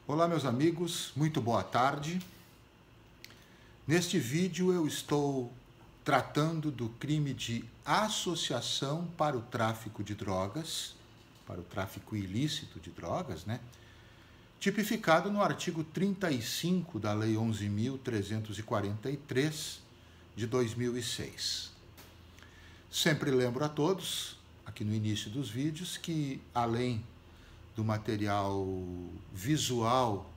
Olá, meus amigos, muito boa tarde. Neste vídeo eu estou tratando do crime de associação para o tráfico de drogas, para o tráfico ilícito de drogas, tipificado no artigo 35 da Lei 11.343 de 2006. Sempre lembro a todos, aqui no início dos vídeos, que além do material visual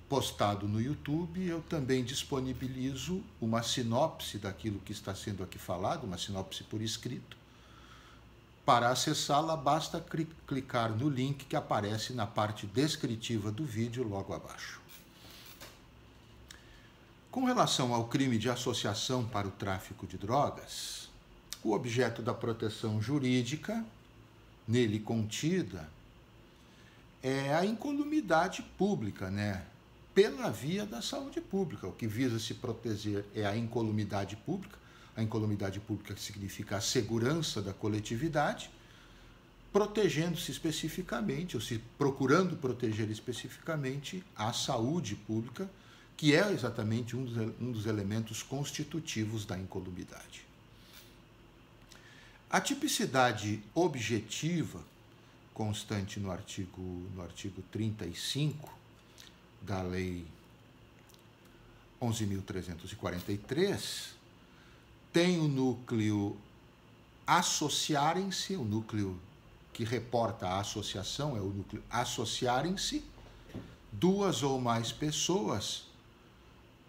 postado no YouTube, eu também disponibilizo uma sinopse daquilo que está sendo aqui falado, uma sinopse por escrito. Para acessá-la, basta clicar no link que aparece na parte descritiva do vídeo logo abaixo. Com relação ao crime de associação para o tráfico de drogas, o objeto da proteção jurídica nele contida é a incolumidade pública, pela via da saúde pública. O que visa se proteger é a incolumidade pública. A incolumidade pública significa a segurança da coletividade, protegendo-se especificamente, ou se procurando proteger especificamente a saúde pública, que é exatamente um dos elementos constitutivos da incolumidade. A tipicidade objetiva constante no artigo 35 da Lei 11.343, tem o núcleo associarem-se, o núcleo que reporta a associação é o núcleo associarem-se duas ou mais pessoas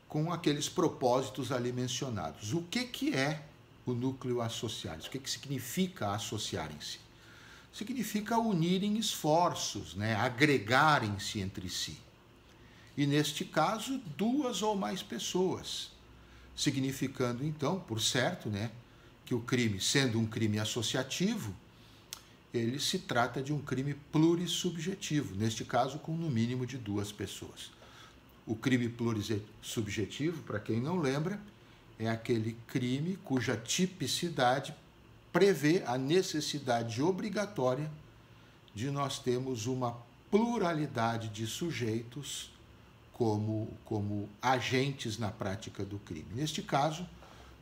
com aqueles propósitos ali mencionados. O que é o núcleo associarem-se? O que significa associarem-se? Significa unirem esforços, agregarem-se entre si. E neste caso, duas ou mais pessoas, significando então, por certo, que o crime, sendo um crime associativo, ele se trata de um crime plurissubjetivo, neste caso com no mínimo de duas pessoas. O crime plurissubjetivo, para quem não lembra, é aquele crime cuja tipicidade prevê a necessidade obrigatória de nós termos uma pluralidade de sujeitos como agentes na prática do crime. Neste caso,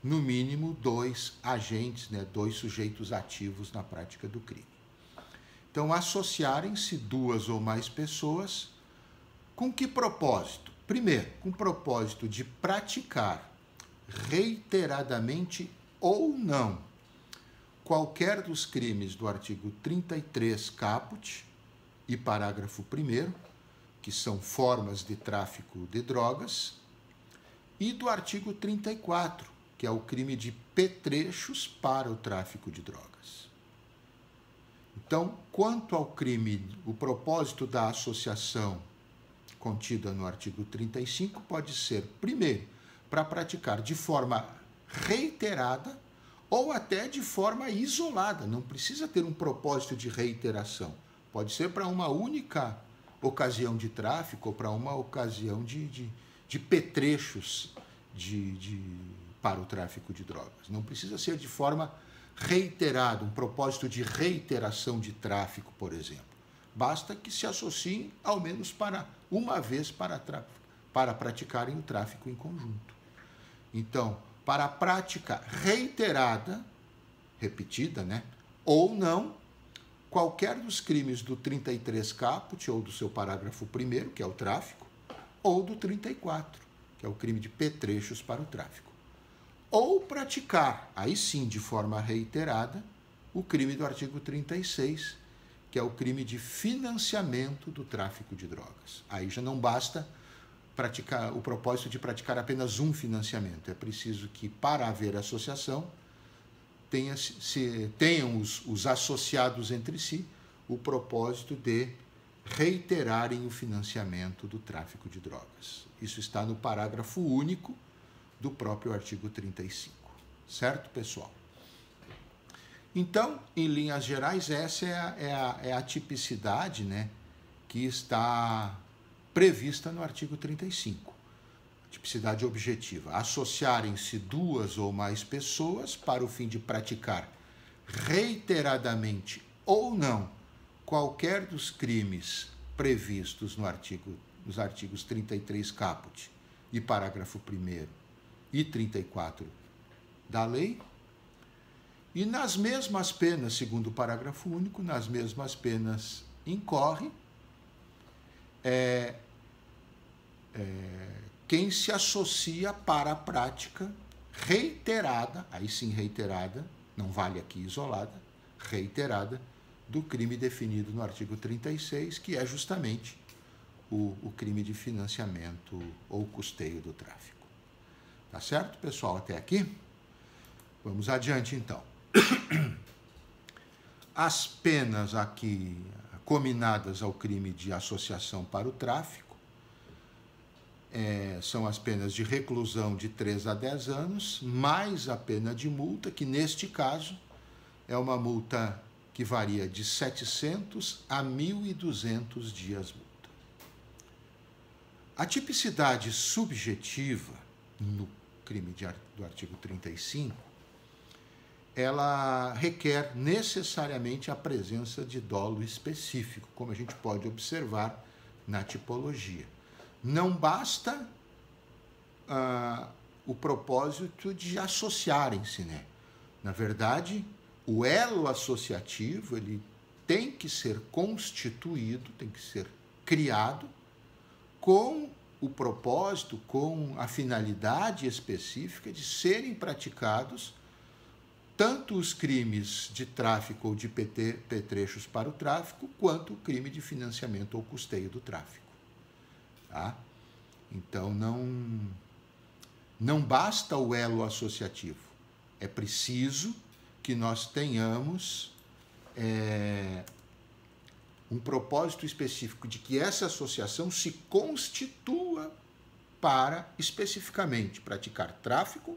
no mínimo, dois agentes, dois sujeitos ativos na prática do crime. Então, associarem-se duas ou mais pessoas com que propósito? Primeiro, com o propósito de praticar reiteradamente ou não qualquer dos crimes do artigo 33 caput e parágrafo 1º, que são formas de tráfico de drogas, e do artigo 34, que é o crime de petrechos para o tráfico de drogas. Então, quanto ao crime, o propósito da associação contida no artigo 35 pode ser, primeiro, para praticar de forma reiterada ou até de forma isolada, não precisa ter um propósito de reiteração. Pode ser para uma única ocasião de tráfico ou para uma ocasião de petrechos para o tráfico de drogas. Não precisa ser de forma reiterada, um propósito de reiteração de tráfico, por exemplo. Basta que se associem ao menos para uma vez para praticarem o tráfico em conjunto. Então, para a prática reiterada, repetida, ou não, qualquer dos crimes do 33 caput, ou do seu parágrafo 1º, que é o tráfico, ou do 34, que é o crime de petrechos para o tráfico. Ou praticar, aí sim, de forma reiterada, o crime do artigo 36, que é o crime de financiamento do tráfico de drogas. Aí já não basta praticar o propósito de praticar apenas um financiamento. É preciso que, para haver associação, tenham os associados entre si o propósito de reiterarem o financiamento do tráfico de drogas. Isso está no parágrafo único do próprio artigo 35. Certo, pessoal? Então, em linhas gerais, essa é a tipicidade, que está prevista no artigo 35. Tipicidade objetiva. Associarem-se duas ou mais pessoas para o fim de praticar reiteradamente ou não qualquer dos crimes previstos nos artigos 33 caput e parágrafo 1º e 34 da lei, e nas mesmas penas, segundo o parágrafo único, nas mesmas penas incorre quem se associa para a prática reiterada, aí sim reiterada, não vale aqui isolada, reiterada, do crime definido no artigo 36, que é justamente o crime de financiamento ou custeio do tráfico. Tá certo, pessoal? Até aqui? Vamos adiante, então. As penas aqui cominadas ao crime de associação para o tráfico são as penas de reclusão de 3 a 10 anos, mais a pena de multa, que neste caso é uma multa que varia de 700 a 1.200 dias multa. A tipicidade subjetiva no crime do artigo 35, ela requer necessariamente a presença de dolo específico, como a gente pode observar na tipologia. Não basta o propósito de associarem-se, né? Na verdade, o elo associativo ele tem que ser constituído, tem que ser criado com o propósito, com a finalidade específica de serem praticados tanto os crimes de tráfico ou de petrechos para o tráfico, quanto o crime de financiamento ou custeio do tráfico. Tá? Então, não basta o elo associativo. É preciso que nós tenhamos um propósito específico de que essa associação se constitua para, especificamente, praticar tráfico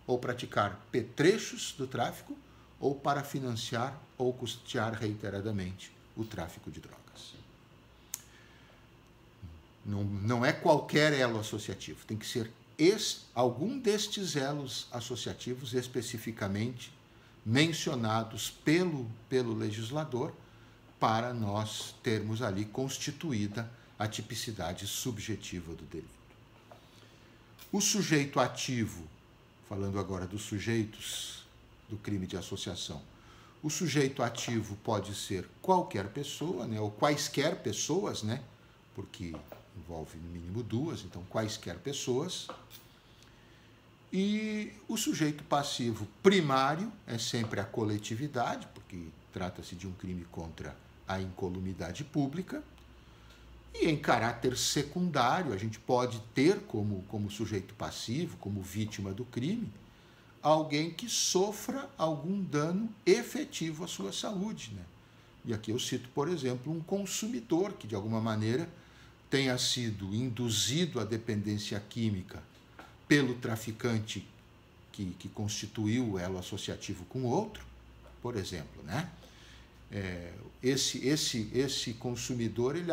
ou praticar petrechos do tráfico ou para financiar ou custear reiteradamente o tráfico de drogas. Não é qualquer elo associativo, tem que ser algum destes elos associativos especificamente mencionados pelo legislador para nós termos ali constituída a tipicidade subjetiva do delito. O sujeito ativo, falando agora dos sujeitos do crime de associação, o sujeito ativo pode ser qualquer pessoa, né, ou quaisquer pessoas, né, porque envolve no mínimo duas, então quaisquer pessoas. E o sujeito passivo primário é sempre a coletividade, porque trata-se de um crime contra a incolumidade pública. E em caráter secundário, a gente pode ter como sujeito passivo, como vítima do crime, alguém que sofra algum dano efetivo à sua saúde, né? E aqui eu cito, por exemplo, um consumidor que, de alguma maneira, tenha sido induzido à dependência química pelo traficante que constituiu o elo associativo com o outro, por exemplo, né? Esse consumidor ele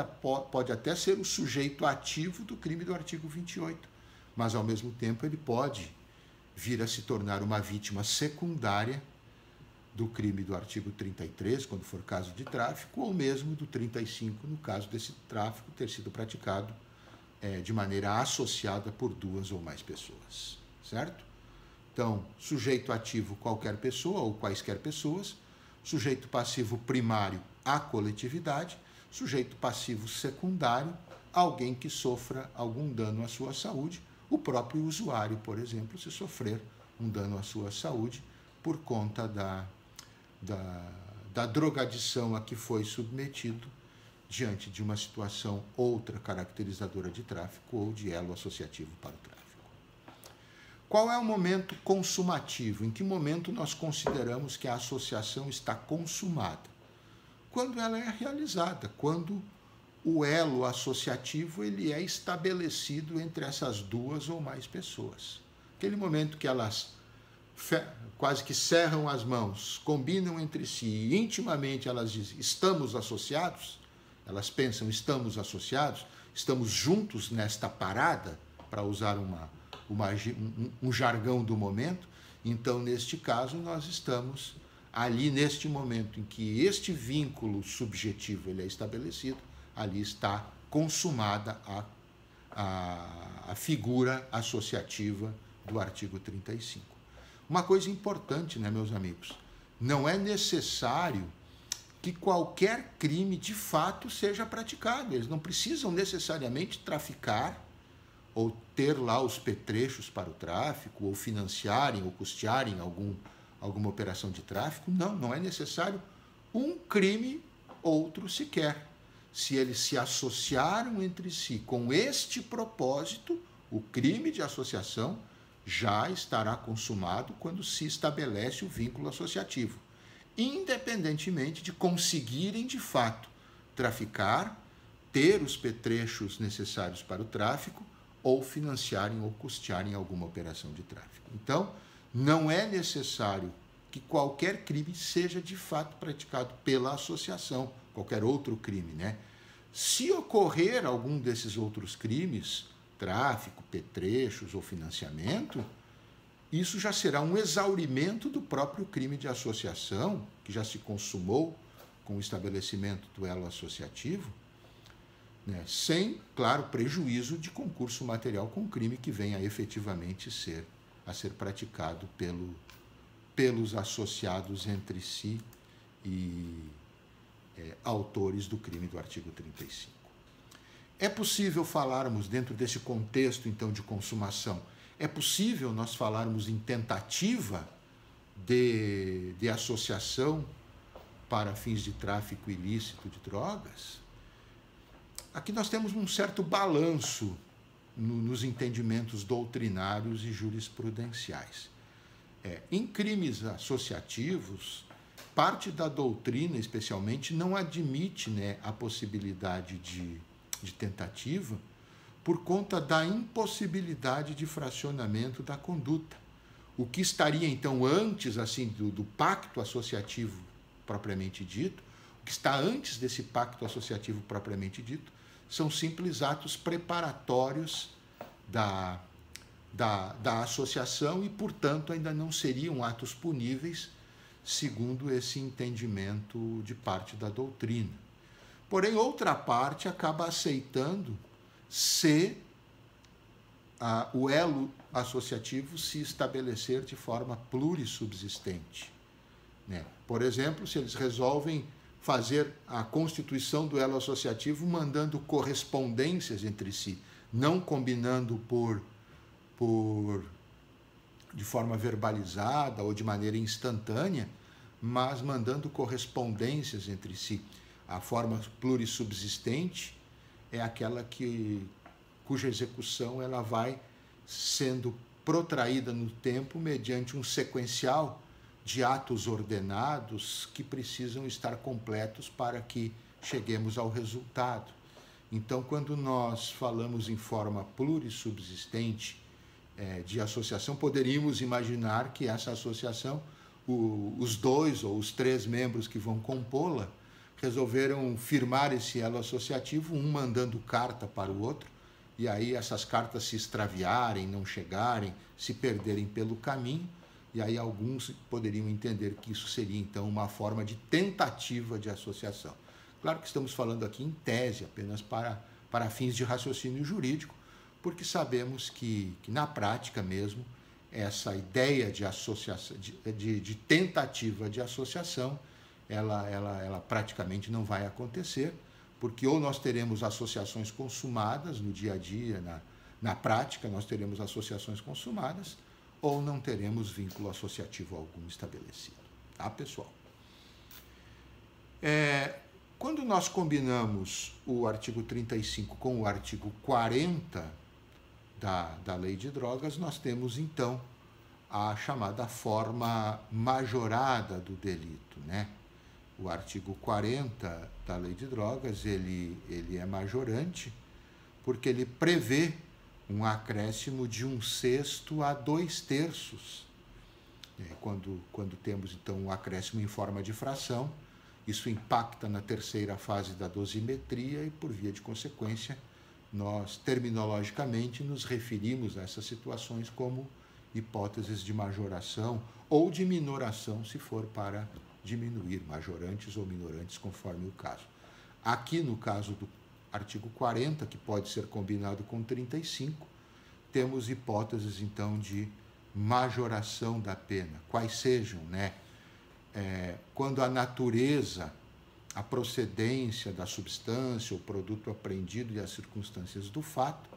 pode até ser o sujeito ativo do crime do artigo 28, mas, ao mesmo tempo, ele pode vir a se tornar uma vítima secundária do crime do artigo 33, quando for caso de tráfico, ou mesmo do 35, no caso desse tráfico ter sido praticado de maneira associada por duas ou mais pessoas, certo? Então, sujeito ativo, qualquer pessoa ou quaisquer pessoas, sujeito passivo primário, a coletividade, sujeito passivo secundário, alguém que sofra algum dano à sua saúde, o próprio usuário, por exemplo, se sofrer um dano à sua saúde por conta da drogadição a que foi submetido diante de uma situação outra caracterizadora de tráfico ou de elo associativo para o tráfico. Qual é o momento consumativo? Em que momento nós consideramos que a associação está consumada? Quando ela é realizada, quando o elo associativo ele é estabelecido entre essas duas ou mais pessoas. Aquele momento que elas quase que cerram as mãos, combinam entre si e intimamente elas dizem, estamos associados, elas pensam, estamos associados, estamos juntos nesta parada, para usar um jargão do momento. Então, neste caso, nós estamos ali neste momento em que este vínculo subjetivo ele é estabelecido, ali está consumada a figura associativa do artigo 35. Uma coisa importante, né, meus amigos? Não é necessário que qualquer crime de fato seja praticado. Eles não precisam necessariamente traficar ou ter lá os petrechos para o tráfico, ou financiarem ou custearem alguma operação de tráfico. Não, não é necessário um crime outro sequer. Se eles se associaram entre si com este propósito, o crime de associação já estará consumado quando se estabelece o vínculo associativo, independentemente de conseguirem, de fato, traficar, ter os petrechos necessários para o tráfico ou financiarem ou custearem alguma operação de tráfico. Então, não é necessário que qualquer crime seja, de fato, praticado pela associação, qualquer outro crime, né? Se ocorrer algum desses outros crimes, tráfico, petrechos ou financiamento, isso já será um exaurimento do próprio crime de associação, que já se consumou com o estabelecimento do elo associativo, né, sem, claro, prejuízo de concurso material com crime que venha efetivamente a ser praticado pelos associados entre si e autores do crime do artigo 35. É possível falarmos, dentro desse contexto, então, de consumação, é possível nós falarmos em tentativa de associação para fins de tráfico ilícito de drogas? Aqui nós temos um certo balanço nos entendimentos doutrinários e jurisprudenciais. Em crimes associativos, parte da doutrina, especialmente, não admite, né, a possibilidade de tentativa por conta da impossibilidade de fracionamento da conduta. O que estaria, então, antes assim do pacto associativo propriamente dito, o que está antes desse pacto associativo propriamente dito, são simples atos preparatórios da associação e, portanto, ainda não seriam atos puníveis, segundo esse entendimento de parte da doutrina. Porém, outra parte acaba aceitando se o elo associativo se estabelecer de forma plurissubsistente, né? Por exemplo, se eles resolvem fazer a constituição do elo associativo mandando correspondências entre si, não combinando de forma verbalizada ou de maneira instantânea, mas mandando correspondências entre si. A forma plurissubsistente é aquela cuja execução ela vai sendo protraída no tempo mediante um sequencial de atos ordenados que precisam estar completos para que cheguemos ao resultado. Então, quando nós falamos em forma plurissubsistente de associação, poderíamos imaginar que essa associação, os 2 ou os 3 membros que vão compô-la, resolveram firmar esse elo associativo, um mandando carta para o outro, e aí essas cartas se extraviarem, não chegarem, se perderem pelo caminho, e aí alguns poderiam entender que isso seria, então, uma forma de tentativa de associação. Claro que estamos falando aqui em tese, apenas para fins de raciocínio jurídico, porque sabemos que na prática mesmo, essa ideia de associação, de tentativa de associação, ela praticamente não vai acontecer, porque ou nós teremos associações consumadas no dia a dia, na prática nós teremos associações consumadas, ou não teremos vínculo associativo algum estabelecido. Tá, pessoal? Quando nós combinamos o artigo 35 com o artigo 40 da Lei de Drogas, nós temos, então, a chamada forma majorada do delito, né? O artigo 40 da Lei de Drogas, ele é majorante porque ele prevê um acréscimo de 1/6 a 2/3. Quando temos, então, um acréscimo em forma de fração, isso impacta na terceira fase da dosimetria e, por via de consequência, nós, terminologicamente, nos referimos a essas situações como hipóteses de majoração ou de minoração, se for para diminuir, majorantes ou minorantes, conforme o caso. Aqui, no caso artigo 40, que pode ser combinado com 35, temos hipóteses, então, de majoração da pena, quais sejam, né? Quando a natureza, a procedência da substância, o produto apreendido e as circunstâncias do fato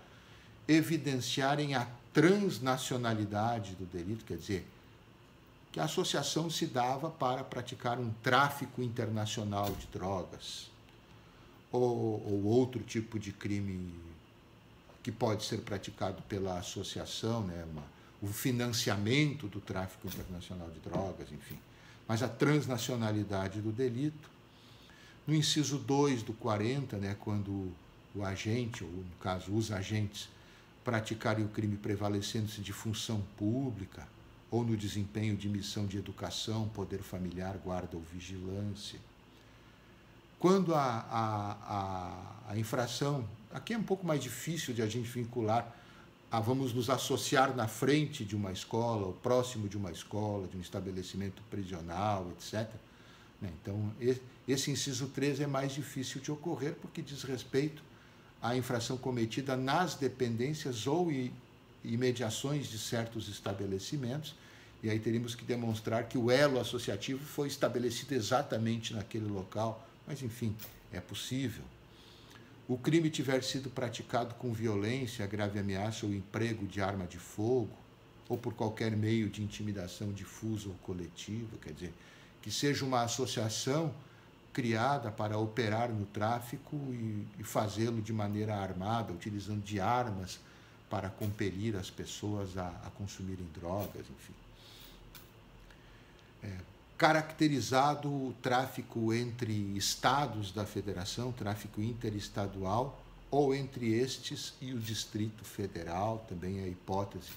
evidenciarem a transnacionalidade do delito, quer dizer, que a associação se dava para praticar um tráfico internacional de drogas ou outro tipo de crime que pode ser praticado pela associação, né? O financiamento do tráfico internacional de drogas, enfim. Mas a transnacionalidade do delito. No inciso 2 do 40, né, quando o agente, ou no caso os agentes, praticarem o crime prevalecendo-se de função pública ou no desempenho de missão de educação, poder familiar, guarda ou vigilância. Quando a infração, aqui é um pouco mais difícil de a gente vincular, vamos nos associar na frente de uma escola, ou próximo de uma escola, de um estabelecimento prisional, etc. Então, esse inciso 3 é mais difícil de ocorrer porque diz respeito à infração cometida nas dependências ou imediações de certos estabelecimentos, e aí teríamos que demonstrar que o elo associativo foi estabelecido exatamente naquele local, mas, enfim, é possível. O crime tiver sido praticado com violência, grave ameaça ou emprego de arma de fogo, ou por qualquer meio de intimidação difusa ou coletiva, quer dizer, que seja uma associação criada para operar no tráfico e fazê-lo de maneira armada, utilizando de armas para compelir as pessoas a consumirem drogas, enfim. Caracterizado o tráfico entre estados da federação, tráfico interestadual, ou entre estes e o Distrito Federal, também é a hipótese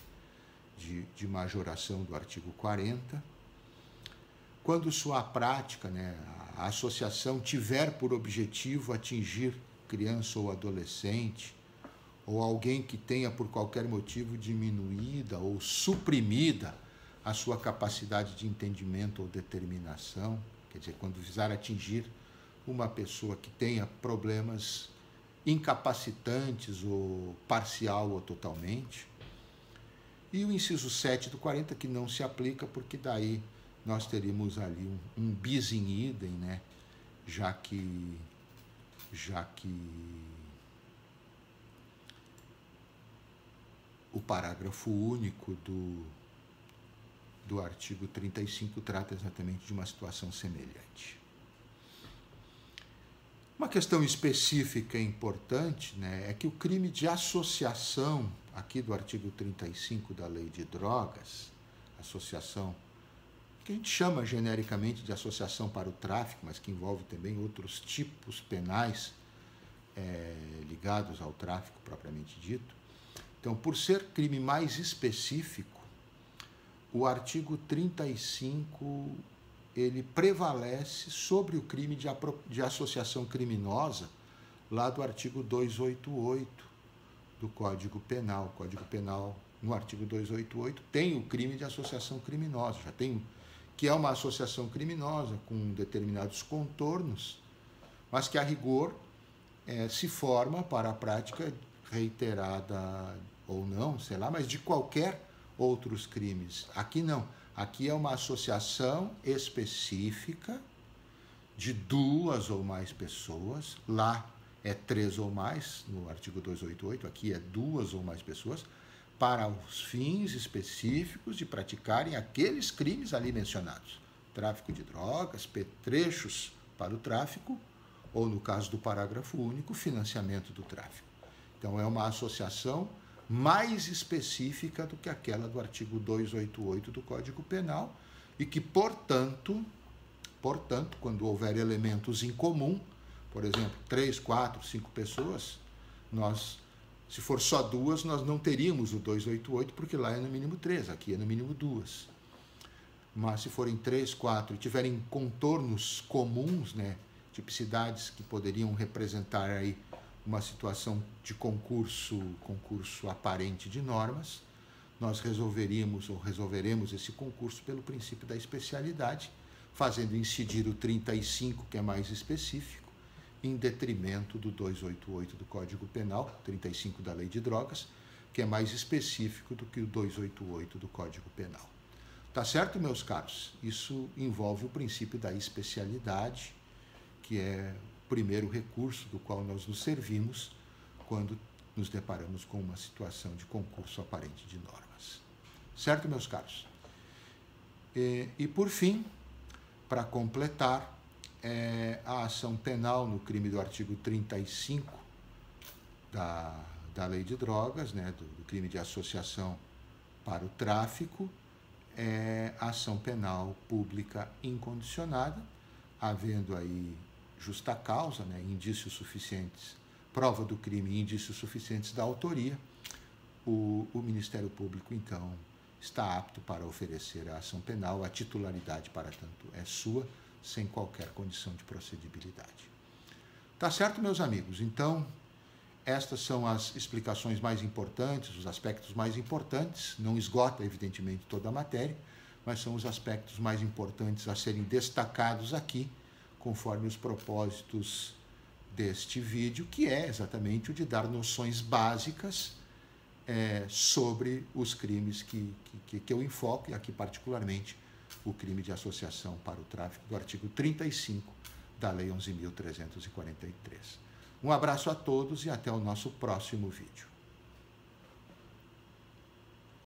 de majoração do artigo 40. Quando sua prática, né, a associação tiver por objetivo atingir criança ou adolescente, ou alguém que tenha por qualquer motivo diminuída ou suprimida a sua capacidade de entendimento ou determinação, quer dizer, quando visar atingir uma pessoa que tenha problemas incapacitantes ou parcial ou totalmente. E o inciso 7 do 40, que não se aplica, porque daí nós teríamos ali um bis in idem, né? já que o parágrafo único do artigo 35 trata exatamente de uma situação semelhante. Uma questão específica e importante, né, é que o crime de associação, aqui do artigo 35 da Lei de Drogas, associação, que a gente chama genericamente de associação para o tráfico, mas que envolve também outros tipos penais ligados ao tráfico propriamente dito. Então, por ser crime mais específico, o artigo 35 ele prevalece sobre o crime de associação criminosa lá do artigo 288 do Código Penal. O Código Penal, no artigo 288, tem o crime de associação criminosa, já tem, que é uma associação criminosa com determinados contornos, mas que a rigor se forma para a prática reiterada ou não, sei lá, mas de qualquer outros crimes. Aqui não. Aqui é uma associação específica de 2 ou mais pessoas. Lá é 3 ou mais, no artigo 288. Aqui é 2 ou mais pessoas, para os fins específicos de praticarem aqueles crimes ali mencionados. Tráfico de drogas, petrechos para o tráfico, ou, no caso do parágrafo único, financiamento do tráfico. Então, é uma associação mais específica do que aquela do artigo 288 do Código Penal e que, portanto, quando houver elementos em comum, por exemplo, 3, 4, 5 pessoas, se for só 2, nós não teríamos o 288, porque lá é no mínimo 3, aqui é no mínimo 2. Mas se forem 3, 4 e tiverem contornos comuns, né, tipicidades que poderiam representar aí uma situação de concurso aparente de normas, nós resolveremos esse concurso pelo princípio da especialidade, fazendo incidir o 35, que é mais específico, em detrimento do 288 do Código Penal, 35 da Lei de Drogas, que é mais específico do que o 288 do Código Penal. Tá certo, meus caros? Isso envolve o princípio da especialidade, que é o primeiro recurso do qual nós nos servimos quando nos deparamos com uma situação de concurso aparente de normas. Certo, meus caros? E por fim, para completar, a ação penal no crime do artigo 35 da Lei de Drogas, né, do crime de associação para o tráfico, é ação penal pública incondicionada, havendo aí justa causa, né, indícios suficientes, prova do crime e indícios suficientes da autoria, o Ministério Público, então, está apto para oferecer a ação penal, a titularidade, para tanto, é sua, sem qualquer condição de procedibilidade. Tá certo, meus amigos? Então, estas são as explicações mais importantes, os aspectos mais importantes, não esgota, evidentemente, toda a matéria, mas são os aspectos mais importantes a serem destacados aqui, conforme os propósitos deste vídeo, que é exatamente o de dar noções básicas sobre os crimes que eu enfoco, e aqui particularmente o crime de associação para o tráfico do artigo 35 da Lei 11.343. Um abraço a todos e até o nosso próximo vídeo.